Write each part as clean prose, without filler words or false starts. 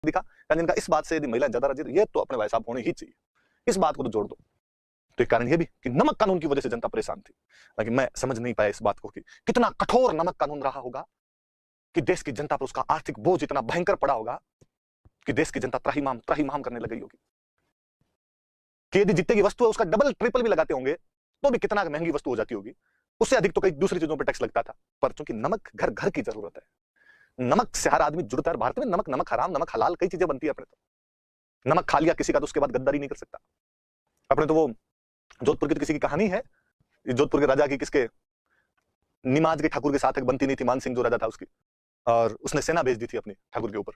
दिखा जिनका इस बात से यदि महिला ज्यादा राजी ये तो अपने भाई साहब होने ही चाहिए, इस बात को तो जोड़ दो। तो एक कारण ये भी कि नमक कानून की वजह से जनता परेशान थी, लेकिन मैं समझ नहीं पाया इस बात को कि कितना कठोर नमक कानून रहा होगा कि देश की जनता पर उसका आर्थिक बोझ इतना भयंकर पड़ा होगा कि देश की जनता त्राहिमाम करने लग गई होगी कि यदि जितने की वस्तु है उसका डबल ट्रिपल भी लगाते होंगे तो भी कितना महंगी वस्तु हो जाती होगी, उससे अधिक तो कई दूसरी चीजों पर टैक्स लगता था। पर चूंकि नमक घर घर की जरूरत है, नमक से हर आदमी जुड़ता है। भारत में नमक, नमक हराम, नमक हलाल, कई चीजें बनती है। अपने तो नमक खा लिया किसी का तो उसके बाद गद्दारी नहीं कर सकता। अपने तो वो जोधपुर की तो किसी की कहानी है, जोधपुर के राजा की किसके निमाज के ठाकुर के साथ एक बनती नहीं थी, मान सिंह जो राजा था उसकी, और उसने सेना भेज दी थी अपने ठाकुर के ऊपर।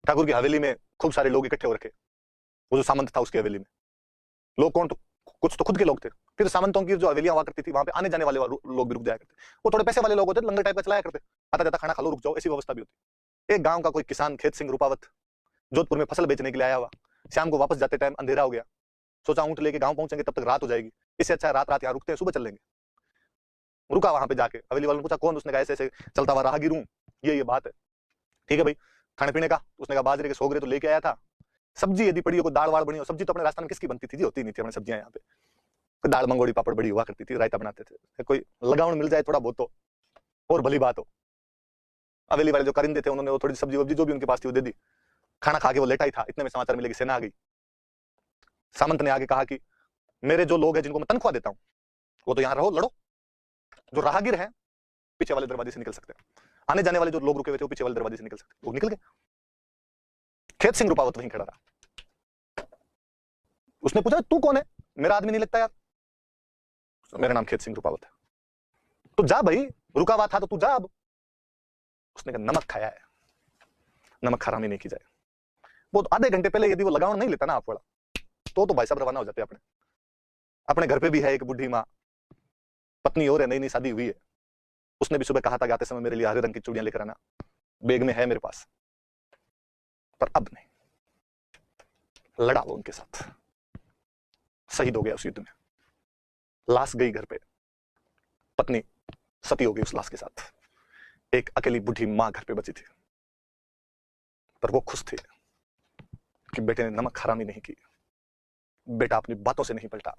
ठाकुर की हवेली में खूब सारे लोग इकट्ठे हो रखे, वो जो सामंत था उसकी हवेली में लोग कौन, तो कुछ तो खुद के लोग थे, फिर सामंतों की जो हवेलियां हुआ करती थी वहां पे आने जाने वाले लोग भी रुक जाया करते, वो थोड़े पैसे वाले लोग होते, लंगर टाइप का चलाया करते, आता जाता खाना खा लो रुक जाओ, ऐसी व्यवस्था भी होती। एक गांव का कोई किसान खेत सिंह रूपावत जोधपुर में फसल बेचने के लिए आया हुआ, शाम को वापस जाते टाइम अंधेरा हो गया, सोचा ऊंट लेके गांव पहुंचेंगे तब तक रात हो जाएगी, इससे अच्छा रात रात यहाँ रुकते हैं, सुबह चल लेंगे। रुका वहां पे जाके, हवेली वालों ने पूछा कौन, उसने कहा ऐसे ऐसे चलता हुआ राहगीर हूं, ये बात है। ठीक है भाई, खाने पीने का, उसने कहा बाजरे के सोगरे तो लेके आया था, सब्जी यदि पड़ी हो, दाल वाड़ बनी हो, सब्जी तो अपने राजस्थान में किसकी बनती थी, होती नहीं थी अपने सब्जियां यहाँ पे, दाल मंगोड़ी पापड़ बड़ी हुआ करती थी, रायता बनाते थे, कोई लगावन मिल जाए थोड़ा बहुत तो और भली बात हो। हवेली वाले जो करिंदे थे उन्होंने वो थोड़ी सब्जी वब्जी जो भी उनके पास थी वो दे दी, खाना खा के वो लेटा ही था, इतने में समाचार मिले कि सेना आ गई। सामंत ने आगे कहा कि मेरे जो लोग हैं जिनको मैं तनख्वाह देता हूं वो तो यहाँ रहो, लड़ो, जो राहगीर है पीछे वाले दरवाजे से निकल सकते हैं, आने जाने वाले जो लोग रुके हुए थे वो पीछे वाले दरवाजे से निकल सकते, वो निकल गए। खेत सिंह रूपावत वहीं खड़ा रहा। उसने पूछा तू कौन है, मेरा आदमी नहीं लगता यार, मेरा नाम खेत सिंह रूपावत है। तो जा भाई, रुका हुआ था तो तू जा अब। उसने कहा नमक खाया है, नमक हरामी नहीं की जाए। वो आधे घंटे पहले यदि वो लगाव नहीं लेता ना आप वाला, तो भाई साहब रवाना हो जाते। अपने घर पे भी है एक बुढ़ी माँ, पत्नी और है, नई नई शादी हुई है, उसने भी सुबह कहा था कि आते समय मेरे लिए हरे रंग की चूड़ियां लेकर आना, बैग में है मेरे पास, पर अब नहीं। लड़ा वो उनके साथ, शहीद हो गया उस युद्ध में, लाश गई घर पे, पत्नी सती हो गई उस लाश के साथ, एक अकेली बुढ़ी मां घर पे बची थी। पर वो खुश थे कि बेटे ने नमक हरामी नहीं की, बेटा अपनी बातों से नहीं पलटा।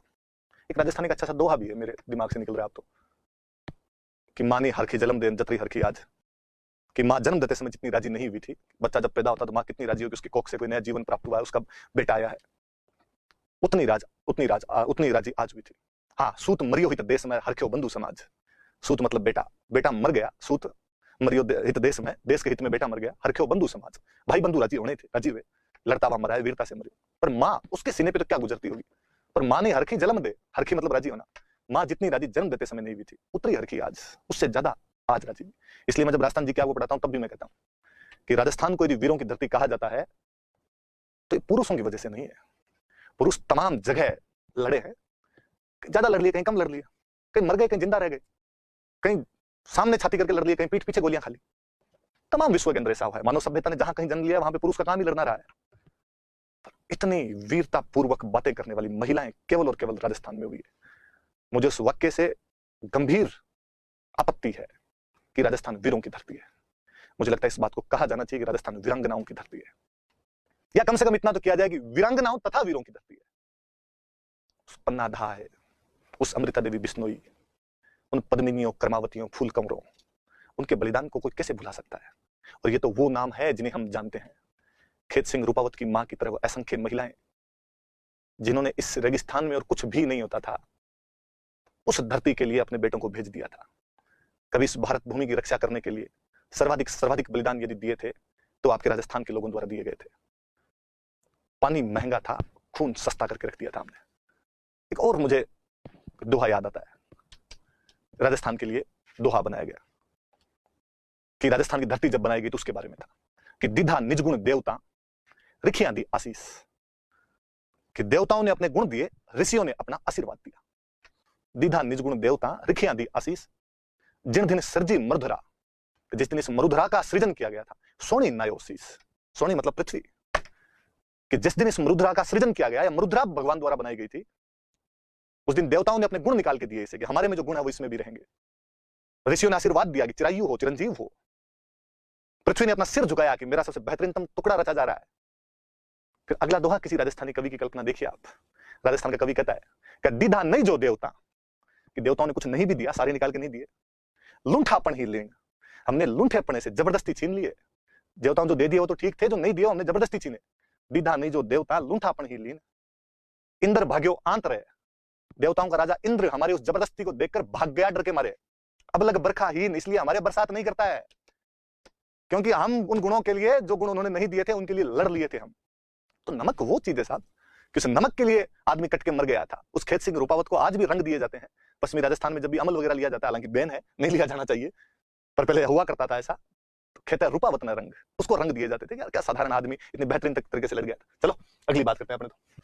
एक राजस्थानी का अच्छा सा दोहा भी है, मेरे दिमाग से निकल रहा है आप तो, कि मां ने हरखी जन्म दे जतरी हरखी आज, कि मां जन्म देते समय जितनी राजी नहीं हुई थी, बच्चा जब पैदा होता तो मां कितनी राजी होगी, उसकी कोख से कोई नया जीवन प्राप्त हुआ है, उसका बेटा आया है, उतनी राजी आज हुई थी। हाँ, सूत मरियो हित देश में हरख्यो बंधु समाज, सूत मतलब बेटा, बेटा मर गया, सूत मरियो हित देश में, देश के हित में बेटा मर गया, हरख्यो बंधु समाज, भाई बंधु राजी होने थे, राजी हुए, लड़ता हुआ मरा है, वीरता से मरियो। पर मां, उसके सीने पे तो क्या गुजरती होगी, पर मां ने हरखी जन्म दे, हरखी मतलब राजी होना, मां जितनी राजी जन्म देते समय नहीं हुई थी, उतनी हरखी आज, उससे ज्यादा आज राजी। इसलिए मैं जब राजस्थान जी के आपको पढ़ाता हूं तब भी मैं कहता हूं कि राजस्थान को यदि वीरों की धरती कहा जाता है तो पुरुषों की वजह से नहीं है। पुरुष तमाम जगह लड़े हैं, ज्यादा लड़ लिए, कहीं कम लड़ लिया, कहीं मर गए, कहीं जिंदा रह गए, कहीं सामने छाती करके लड़ लिए, कहीं पीठ पीछे गोलियां खा ली। तमाम विश्व के अंदर ऐसा हुआ है, मानव सभ्यता ने जहां कहीं जन्म लिया वहां पे पुरुष का काम ही लड़ना रहा है। इतनी वीरता पूर्वक बातें करने वाली महिलाएं केवल और केवल राजस्थान में हुई है। मुझे उस वाक्य से गंभीर आपत्ति है कि राजस्थान वीरों की धरती है। मुझे लगता है इस बात को कहा जाना चाहिए कि राजस्थान वीरांगनाओं की धरती है, या कम से कम इतना तो किया जाए कि वीरांगनाओं तथा वीरों की धरती है। उस पन्नाधा है, उस अमृता देवी बिश्नोई, उन पद्मिनियों, कर्मावतियों, फूल कंवरों, उनके बलिदान को कोई कैसे भुला सकता है। और ये तो वो नाम है जिन्हें हम जानते हैं, खेत सिंह रूपावत की मां की तरह असंख्य महिलाएं जिन्होंने इस रेगिस्तान में और कुछ भी नहीं होता था उस धरती के लिए अपने बेटों को भेज दिया था। कभी इस भारत भूमि की रक्षा करने के लिए सर्वाधिक बलिदान यदि दिए थे तो आपके राजस्थान के लोगों द्वारा दिए गए थे। पानी महंगा था, खून सस्ता करके रख दिया था हमने। एक और मुझे दोहा याद आता है, राजस्थान के लिए दोहा बनाया गया कि राजस्थान की धरती जब बनाई गई तो उसके बारे में था कि दिधा निजगुण देवता रिखियां दी आशीष, कि देवताओं ने अपने गुण दिए, ऋषियों ने अपना आशीर्वाद दिया। दिधा निजगुण देवता रिखियां दी आशीष, जिन दिन सर्जी मरुधरा, जिस दिन इस मरुधरा का सृजन किया गया था, सोनी नायोशीष, सोनी मतलब पृथ्वी, कि जिस दिन इस मरुधरा का सृजन किया गया या मरुधरा भगवान द्वारा बनाई गई थी, उस दिन देवताओं ने अपने गुण निकाल के दिए इसे कि हमारे में जो गुण है वो इसमें भी रहेंगे। ऋषियों ने आशीर्वाद दिया कि चिरायु हो, चिरंजीव हो। पृथ्वी ने अपना सिर झुकाया कि मेरा सबसे बेहतरीनतम टुकड़ा रचा जा रहा है, फिर अगला दोहा किसी राजस्थानी कवि की कल्पना देखिए आप। राजस्थान का कवि कहता है कि दीधा नहीं जो देवता, कि देवताओं ने कुछ नहीं भी दिया, सारे निकाल के नहीं दिए, लूंठापन ही लेंगे, हमने लूंठेपने से जबरदस्ती छीन लिए। देवताओं जो दे दिए वो तो ठीक थे, जो नहीं दिया हमने जबरदस्ती छीने। दीधा नहीं जो देवता, लूंठापन ही लीन। इंद्र भाग्यो आंत रहे, देवताओं का राजा इंद्र हमारी उस जबरदस्ती को देखकर भाग गया डर के मारे। अब लग बरखा हीन, इसलिए हमारे बरसात नहीं करता है, क्योंकि हम उन गुणों के लिए, जो गुण उन्होंने नहीं दिए थे, उनके लिए लड़ लिए थे हम। तो नमक वो चीज है साहब कि उस नमक के लिए आदमी कट के मर गया था। उस खेत सिंह रूपावत को आज भी रंग दिए जाते हैं पश्चिमी राजस्थान में। जब भी अमल वगैरह लिया जाता है, हालांकि बैन है, नहीं लिया जाना चाहिए, पर पहले हुआ करता था ऐसा, तो खेत रूपावत ने रंग, उसको रंग दिए जाते थे। यार क्या साधारण आदमी इतने बेहतरीन तरीके से लड़ गया था। चलो अगली बात करते हैं अपने तो।